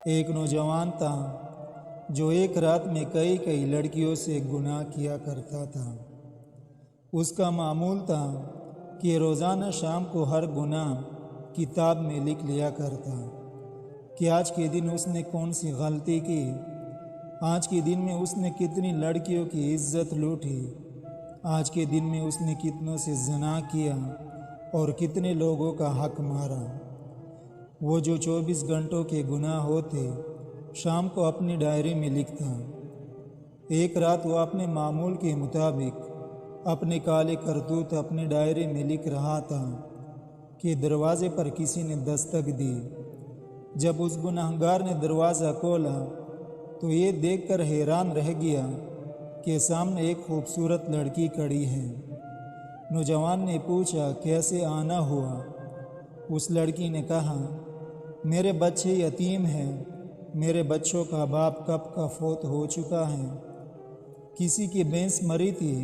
ایک نوجوان تھا جو ایک رات میں کئی لڑکیوں سے گناہ کیا کرتا تھا۔ اس کا معمول تھا کہ روزانہ شام کو ہر گناہ کتاب میں لکھ لیا کرتا کہ آج کے دن اس نے کون سی غلطی کی، آج کے دن میں اس نے کتنی لڑکیوں کی عزت لوٹی، آج کے دن میں اس نے کتنوں سے زنا کیا اور کتنے لوگوں کا حق مارا۔ وہ جو 24 گھنٹوں کے گناہ ہوتے شام کو اپنی ڈائری میں لکھتا۔ ایک رات وہ اپنے معمول کے مطابق اپنے کالے کرتوت اپنی ڈائری میں لکھ رہا تھا کہ دروازے پر کسی نے دستک دی۔ جب اس گناہگار نے دروازہ کھولا تو یہ دیکھ کر حیران رہ گیا کہ سامنے ایک خوبصورت لڑکی کھڑی ہے۔ نوجوان نے پوچھا، کیسے آنا ہوا؟ اس لڑکی نے کہا، میرے بچے یتیم ہیں، میرے بچوں کا باپ کب کا فوت ہو چکا ہے، کسی کی بھینس مری تھی،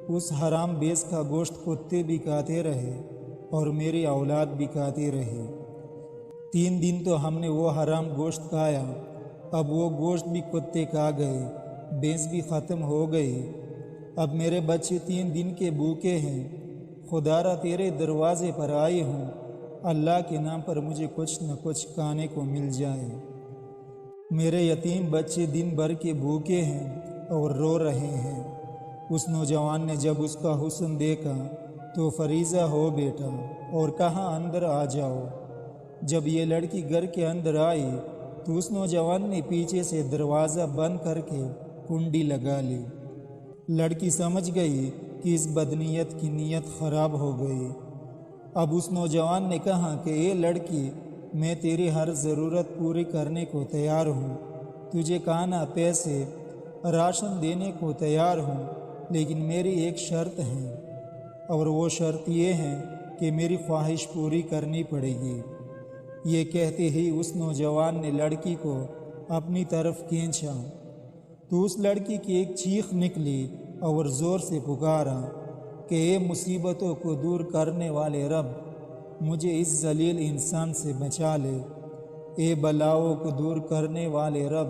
اس حرام بھینس کا گوشت کتے بھی کھاتے رہے اور میری اولاد بھی کھاتی رہی۔ 3 دن تو ہم نے وہ حرام گوشت کھایا، اب وہ گوشت بھی کتے کھا گئے، بھینس بھی ختم ہو گئی، اب میرے بچے 3 دن کے بھوکے ہیں۔ خدارا تیرے دروازے پر آئی ہوں، اللہ کے نام پر مجھے کچھ نہ کچھ کھانے کو مل جائے۔ میرے یتیم بچے دن بھر کے بھوکے ہیں اور رو رہے ہیں۔ اس نوجوان نے جب اس کا حسن دیکھا تو فریضہ ہو بیٹھا اور کہا، اندر آ جاؤ۔ جب یہ لڑکی گھر کے اندر آئی تو اس نوجوان نے پیچھے سے دروازہ بند کر کے کنڈی لگا لی۔ لڑکی سمجھ گئی کہ اس بدنیت کی نیت خراب ہو گئی۔ اب اس نوجوان نے کہا کہ اے لڑکی، میں تیری ہر ضرورت پوری کرنے کو تیار ہوں، تجھے کھانا، پیسے، راشن دینے کو تیار ہوں، لیکن میری ایک شرط ہے، اور وہ شرط یہ ہے کہ میری خواہش پوری کرنی پڑے گی۔ یہ کہتے ہی اس نوجوان نے لڑکی کو اپنی طرف کھینچا تو اس لڑکی کی ایک چیخ نکلی اور زور سے پکارا کہ اے مصیبتوں کو دور کرنے والے رب، مجھے اس ذلیل انسان سے بچا لے۔ اے بلاؤں کو دور کرنے والے رب،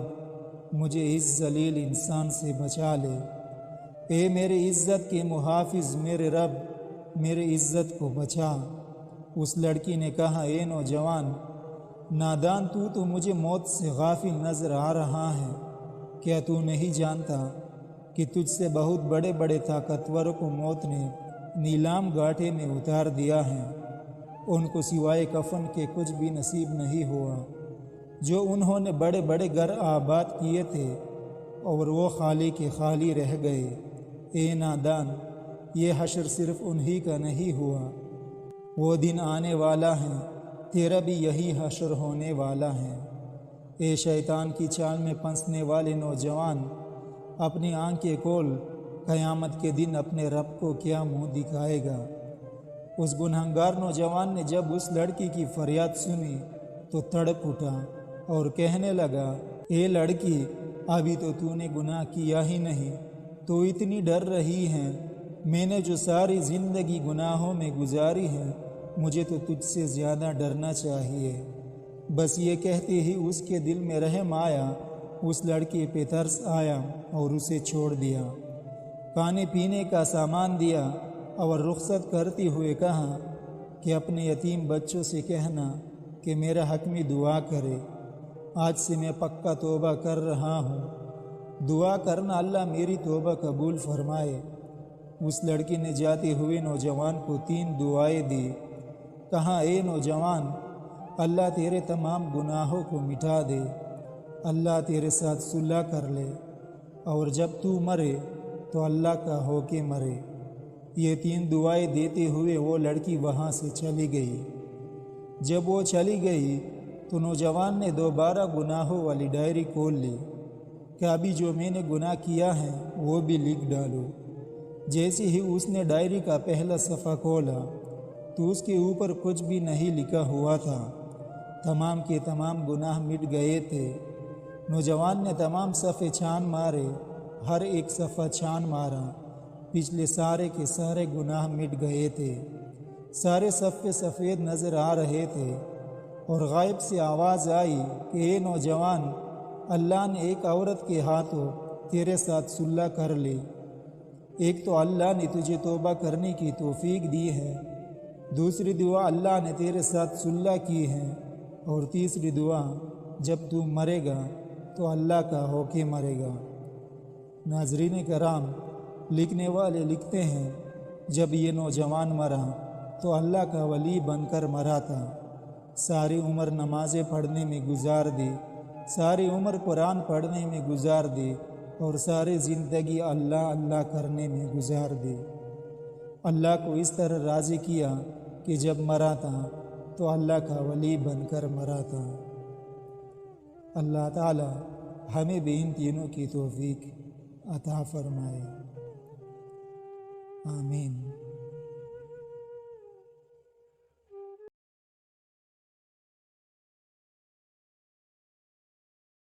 مجھے اس ذلیل انسان سے بچا لے۔ اے میرے عزت کے محافظ میرے رب، میرے عزت کو بچا۔ اس لڑکی نے کہا، اے نوجوان نادان، تو مجھے موت سے غافل نظر آ رہا ہے، کیا تو نہیں جانتا کہ تجھ سے بہت بڑے بڑے طاقتوروں کو موت نے نیلام گھاٹے میں اتار دیا ہے، ان کو سوائے کفن کے کچھ بھی نصیب نہیں ہوا، جو انہوں نے بڑے بڑے گھر آباد کیے تھے اور وہ خالی کے خالی رہ گئے۔ اے نادان، یہ حشر صرف انہی کا نہیں ہوا، وہ دن آنے والا ہے، تیرا بھی یہی حشر ہونے والا ہے۔ اے شیطان کی چال میں پھنسنے والے نوجوان، اپنی آنکھیں کھول، قیامت کے دن اپنے رب کو کیا منہ دکھائے گا۔ اس گنہگار نوجوان نے جب اس لڑکی کی فریاد سنی تو تڑپ اٹھا اور کہنے لگا، اے لڑکی، ابھی تو نے گناہ کیا ہی نہیں، تو اتنی ڈر رہی ہے؟ میں نے جو ساری زندگی گناہوں میں گزاری ہے، مجھے تو تجھ سے زیادہ ڈرنا چاہیے۔ بس یہ کہتے ہی اس کے دل میں رحم آیا، اس لڑکی پہ ترس آیا اور اسے چھوڑ دیا، کھانے پینے کا سامان دیا اور رخصت کرتے ہوئے کہا کہ اپنے یتیم بچوں سے کہنا کہ میرا حق میں دعا کرے، آج سے میں پکا توبہ کر رہا ہوں، دعا کرنا اللہ میری توبہ قبول فرمائے۔ اس لڑکی نے جاتے ہوئے نوجوان کو 3 دعائیں دی، کہا، اے نوجوان، اللہ تیرے تمام گناہوں کو مٹا دے، اللہ تیرے ساتھ صلح کر لے، اور جب تو مرے تو اللہ کا ہو کے مرے۔ یہ 3 دعائیں دیتے ہوئے وہ لڑکی وہاں سے چلی گئی۔ جب وہ چلی گئی تو نوجوان نے دوبارہ گناہوں والی ڈائری کھول لی کہ ابھی جو میں نے گناہ کیا ہے وہ بھی لکھ ڈالو۔ جیسے ہی اس نے ڈائری کا پہلا صفحہ کھولا تو اس کے اوپر کچھ بھی نہیں لکھا ہوا تھا، تمام کے تمام گناہ مٹ گئے تھے۔ نوجوان نے تمام صفحے چھان مارے، ہر ایک صفحہ چھان مارا، پچھلے سارے کے سارے گناہ مٹ گئے تھے، سارے صف سفید نظر آ رہے تھے اور غائب سے آواز آئی کہ اے نوجوان، اللہ نے ایک عورت کے ہاتھوں تیرے ساتھ صلح کر لی۔ ایک تو اللہ نے تجھے توبہ کرنے کی توفیق دی ہے، دوسری دعا اللہ نے تیرے ساتھ صلح کی ہے، اور تیسری دعا جب تو مرے گا تو اللہ کا ہو کے مرے گا۔ ناظرین کرام، لکھنے والے لکھتے ہیں جب یہ نوجوان مرا تو اللہ کا ولی بن کر مرا تھا۔ ساری عمر نمازیں پڑھنے میں گزار دی، ساری عمر قرآن پڑھنے میں گزار دی، اور ساری زندگی اللہ اللہ کرنے میں گزار دی۔ اللہ کو اس طرح راضی کیا کہ جب مرا تھا تو اللہ کا ولی بن کر مرا تھا۔ اللہ تعالی ہمیں بھی ان تینوں کی توفیق عطا فرمائے، آمین۔